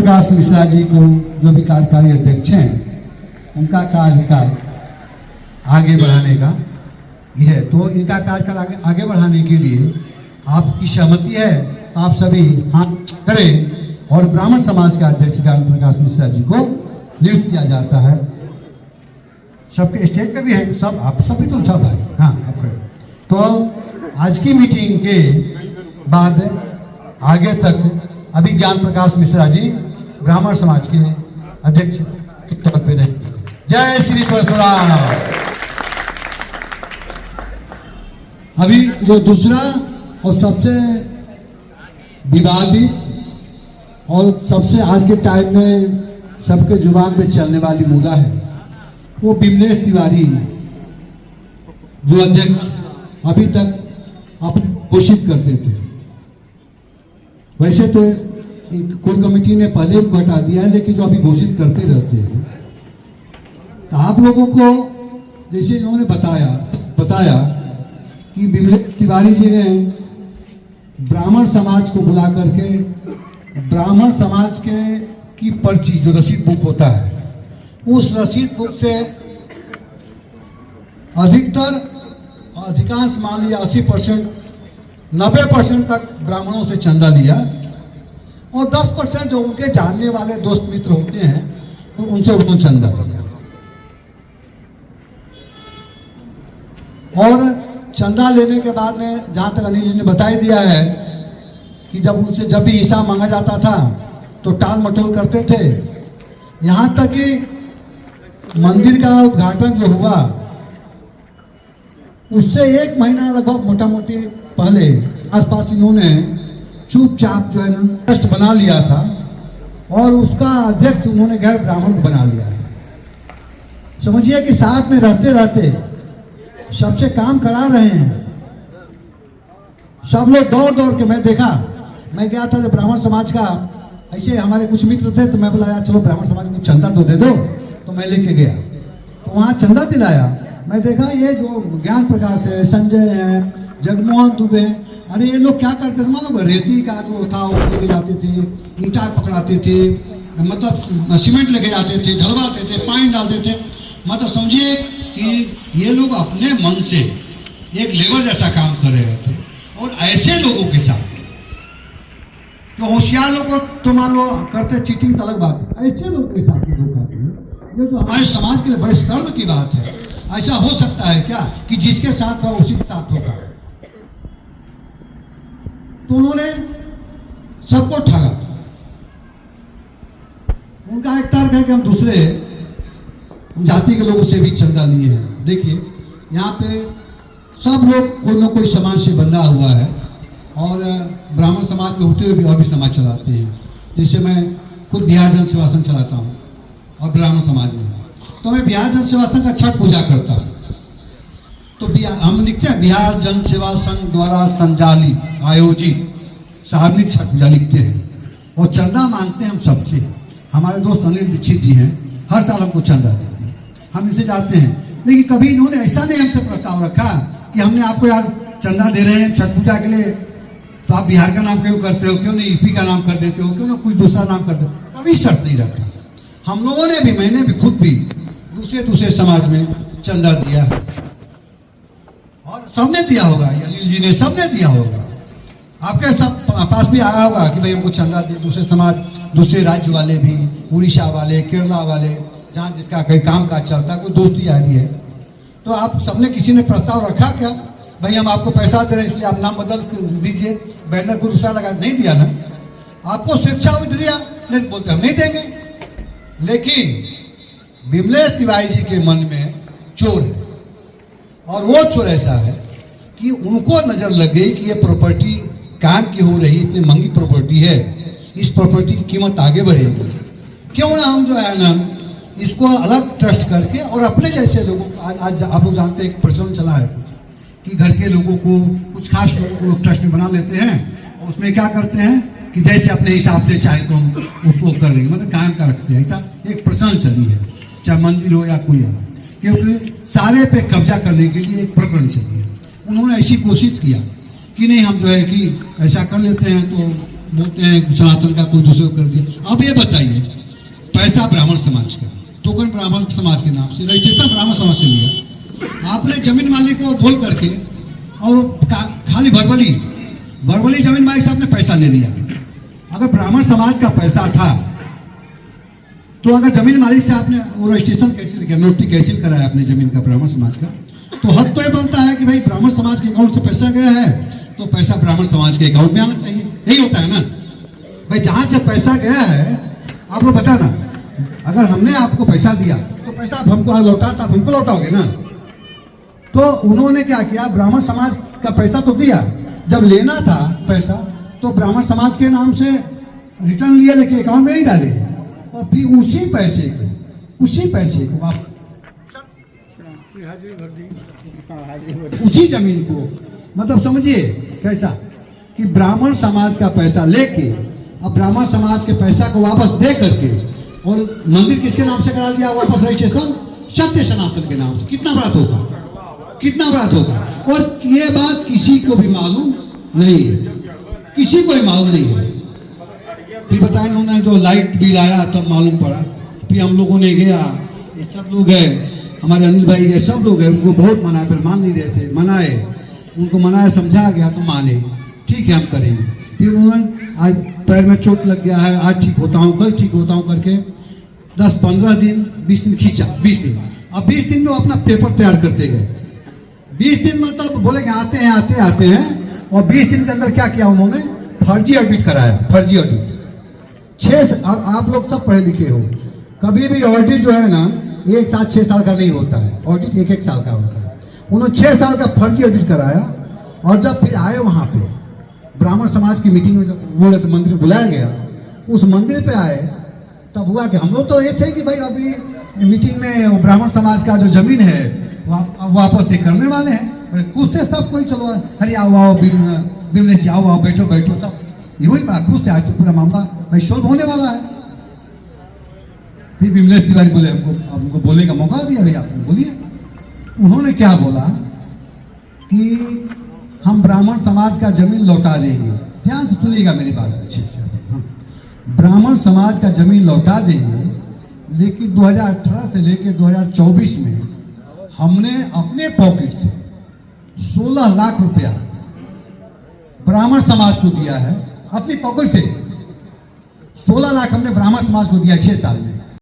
प्रकाश मिश्रा जी को जो भी कार्यकारी अध्यक्ष हैं उनका कार्यकाल आगे बढ़ाने का ये है, तो इनका कार्यकाल आगे बढ़ाने के लिए आपकी सहमति है तो आप सभी हाथ करें और ब्राह्मण समाज के अध्यक्ष ज्ञान प्रकाश मिश्रा जी को नियुक्त किया जाता है। सबके स्टेज पे भी है सब, आप सभी तो सब भाई, हाँ आप खड़े। तो आज की मीटिंग के बाद आगे तक अभी ज्ञान प्रकाश मिश्रा जी ब्राह्मण समाज के अध्यक्ष के तौर पे रहे। जय श्री परशुराम। अभी जो दूसरा और सबसे विवादित और सबसे आज के टाइम में सबके जुबान पे चलने वाली मुद्दा है वो बिमलेश तिवारी जो अध्यक्ष अभी तक आप घोषित करते थे। वैसे तो कोर कमेटी ने पहले भी हटा दिया है, लेकिन जो अभी घोषित करते रहते हैं तो आप लोगों को जैसे इन्होंने बताया कि बिमलेश तिवारी जी ने ब्राह्मण समाज को बुला करके ब्राह्मण समाज के की पर्ची जो रसीद बुक होता है उस रसीद बुक से अधिकांश मान लिया 80% 90% तक ब्राह्मणों से चंदा लिया और 10% जो उनके जानने वाले दोस्त मित्र होते हैं तो उनसे उन्होंने चंदा दिया। और चंदा लेने के बाद में जहां तक अनिल जी ने बता ही दिया है कि जब भी हिसाब मांगा जाता था तो टाल मटोल करते थे। यहां तक कि मंदिर का उद्घाटन जो हुआ उससे 1 महीना लगभग मोटा मोटी पहले आसपास इन्होंने चुपचाप जो है ना ट्रस्ट बना लिया था और उसका अध्यक्ष उन्होंने गैर ब्राह्मण बना लिया था। समझिए कि साथ में रहते रहते सबसे काम करा रहे हैं। सब लोग दौड़ दौड़ के मैं देखा, मैं गया था जब ब्राह्मण समाज का ऐसे हमारे कुछ मित्र थे तो मैं बोला यार चलो ब्राह्मण समाज को चंदा तो दे दो, तो मैं लेके गया तो वहाँ चंदा दिलाया। मैं देखा ये जो ज्ञान प्रकाश है, संजय है, जगमोहन दुबे, अरे ये लोग क्या करते थे मालूम, रेती का जो था वो लेके जाते थे, ईंटा पकड़ाते थे, मतलब सीमेंट लेके जाते थे, ढलवाते थे, पानी डालते थे। मतलब समझिए कि ये लोग अपने मन से एक लेबर जैसा काम कर रहे थे। और ऐसे लोगों के साथ जो होशियार लोग तो मान लो करते चीटिंग तो अलग बात है, ऐसे लोगों के साथ ये जो हमारे समाज के लिए बड़े शर्म की बात है। ऐसा हो सकता है क्या कि जिसके साथ रहो उसी के साथ होगा। तो उन्होंने सबको ठगा। उनका एक तर्क है कि हम दूसरे जाति के लोगों से भी चंदा लिए हैं। देखिए यहाँ पे सब लोग कोई ना कोई समाज से बंधा हुआ है और ब्राह्मण समाज में होते हुए भी और भी समाज चलाते हैं। जैसे मैं खुद बिहार जन सेवा संघ चलाता हूँ और ब्राह्मण समाज में, तो मैं बिहार जन सेवा संघ का छठ पूजा करता हूँ। तो हम लिखते हैं बिहार जन सेवा संघ द्वारा संचालित आयोजित सार्वजनिक छठ पूजा लिखते हैं और चंदा मांगते हैं हम सबसे। हमारे दोस्त अनिल दीक्षित जी हैं, हर साल हमको चंदा देते हैं, हम इसे जाते हैं। लेकिन कभी इन्होंने ऐसा नहीं हमसे प्रस्ताव रखा कि हमने आपको यार चंदा दे रहे हैं छठ पूजा के लिए तो आप बिहार का नाम क्यों करते हो, क्यों नहीं यूपी का नाम कर देते हो, क्यों ना कोई दूसरा नाम कर देते हो। कभी शर्त नहीं रखा। हम लोगों ने भी, मैंने भी खुद भी दूसरे समाज में चंदा दिया है और सबने दिया होगा, अनिल जी ने सबने दिया होगा। आपके सब पास भी आया होगा कि भाई हमको चंदा दे। दूसरे समाज, दूसरे राज्य वाले भी, उड़ीसा वाले, केरला वाले, जहाँ जिसका कहीं काम काज चलता, कोई दोस्ती आ रही है तो आप सबने किसी ने प्रस्ताव रखा क्या भाई हम आपको पैसा दे रहे हैं इसलिए आप नाम बदल दीजिए, बैनर को दूसरा लगा? नहीं दिया ना। आपको शिक्षा दिया, लेकिन बोलते हम नहीं देंगे। लेकिन बिमलेश तिवारी जी के मन में चोर है और वो चोर ऐसा है कि उनको नजर लग गई कि ये प्रॉपर्टी काम की हो रही, इतनी महंगी प्रॉपर्टी है, इस प्रॉपर्टी की कीमत आगे बढ़ेगी, क्यों ना हम जो है ना इसको अलग ट्रस्ट करके और अपने जैसे लोगों को, आज आप लोग जानते हैं एक प्रचलन चला है कि घर के लोगों को, कुछ खास लोगों को लोग ट्रस्ट में बना लेते हैं और उसमें क्या करते हैं कि जैसे अपने हिसाब से चाहे तो हम उसको कर लेंगे, मतलब कायम का रखते हैं। ऐसा एक प्रचलन चली है, चाहे मंदिर हो या कोई हो, क्योंकि सारे पे कब्जा करने के लिए एक प्रकरण चली है। उन्होंने ऐसी कोशिश किया कि नहीं हम जो है कि ऐसा कर लेते हैं तो बोलते हैं सनातन का कोई दूसरे को कर दिया। अब ये बताइए, पैसा ब्राह्मण समाज का, टोकन ब्राह्मण समाज के नाम से, रजिस्ट्रेशन ब्राह्मण समाज से लिया आपने, जमीन मालिक को बोल करके, और खाली भरवली जमीन मालिक से आपने पैसा ले लिया। अगर ब्राह्मण समाज का पैसा था तो अगर जमीन मालिक से आपने वो रजिस्ट्रेशन कैंसिल किया, नोटरी कैंसिल कराया अपने जमीन का ब्राह्मण समाज का, तो हक तो ये बनता है कि भाई ब्राह्मण समाज के अकाउंट से पैसा गया है तो पैसा ब्राह्मण समाज के अकाउंट में आना चाहिए। यही होता है ना भाई, जहां से पैसा गया है आप लोग बताना, अगर हमने आपको पैसा दिया तो पैसा आप हमको लौटा, तो आप हमको लौटाओगे ना। तो उन्होंने क्या किया, ब्राह्मण समाज का पैसा तो दिया, जब लेना था पैसा तो ब्राह्मण समाज के नाम से रिटर्न लिया, लेके अकाउंट में नहीं डाले, और फिर उसी पैसे को आप उसी जमीन को, मतलब समझिए कैसा कि ब्राह्मण समाज का पैसा लेके अब ब्राह्मण समाज के पैसा को वापस दे करके, और मंदिर किसके नाम से करा लिया वापस रजिस्ट्रेशन, सत्य सनातन के नाम से। कितना बड़ा होगा, कितना बड़ा होगा। और ये बात किसी को भी मालूम नहीं है, किसी को भी मालूम नहीं है। फिर बताएं उन्होंने जो लाइट बिल आया तब मालूम पड़ा, फिर हम लोगों ने गया, ये सब लोग गए, हमारे अनिल भाई गए, सब लोग गए, उनको बहुत मनाए, फिर मान नहीं रहे थे, मनाए, उनको मनाया, समझा गया तो माने, ठीक है हम करेंगे। फिर उन्होंने आज पैर में चोट लग गया है, आज ठीक होता हूँ, कल ठीक होता हूँ करके 10-15 दिन 20 दिन खींचा, 20 दिन। अब 20 दिन में वो अपना पेपर तैयार करते गए, 20 दिन मतलब बोले कि आते हैं, और 20 दिन के अंदर क्या किया उन्होंने, फर्जी ऑडिट कराया, फर्जी ऑडिट। आप लोग सब पढ़े लिखे हो, कभी भी ऑडिट जो है ना 1 साल 6 साल का नहीं होता है, ऑडिट 1-1 साल का होता है। उन्होंने 6 साल का फर्जी ऑडिट कराया, और जब फिर आए वहाँ पे ब्राह्मण समाज की मीटिंग में, जब बोले तो मंदिर बुलाया गया, उस मंदिर पे आए, तब हुआ कि हम लोग तो ये थे कि भाई अभी मीटिंग में ब्राह्मण समाज का जो जमीन है वापस से करने वाले हैं, खुश थे सब कोई, चलो अरे आओ बिमलेश जी आओ बैठो, सब यही बात खुश थे। आज तो पूरा मामला भाई सोल्व होने वाला है। फिर बिमलेश तिवारी बोले हमको बोलने का मौका दिया, भाई आप बोलिए। उन्होंने क्या बोला कि हम ब्राह्मण समाज का जमीन लौटा देंगे, ध्यान से सुनिएगा मेरी बात अच्छे से, हाँ, ब्राह्मण समाज का जमीन लौटा देंगे, लेकिन 2018 से लेकर 2024 में हमने अपने पॉकेट से 16 लाख रुपया ब्राह्मण समाज को दिया है, अपनी पॉकेट से 16 लाख हमने ब्राह्मण समाज को दिया 6 साल में।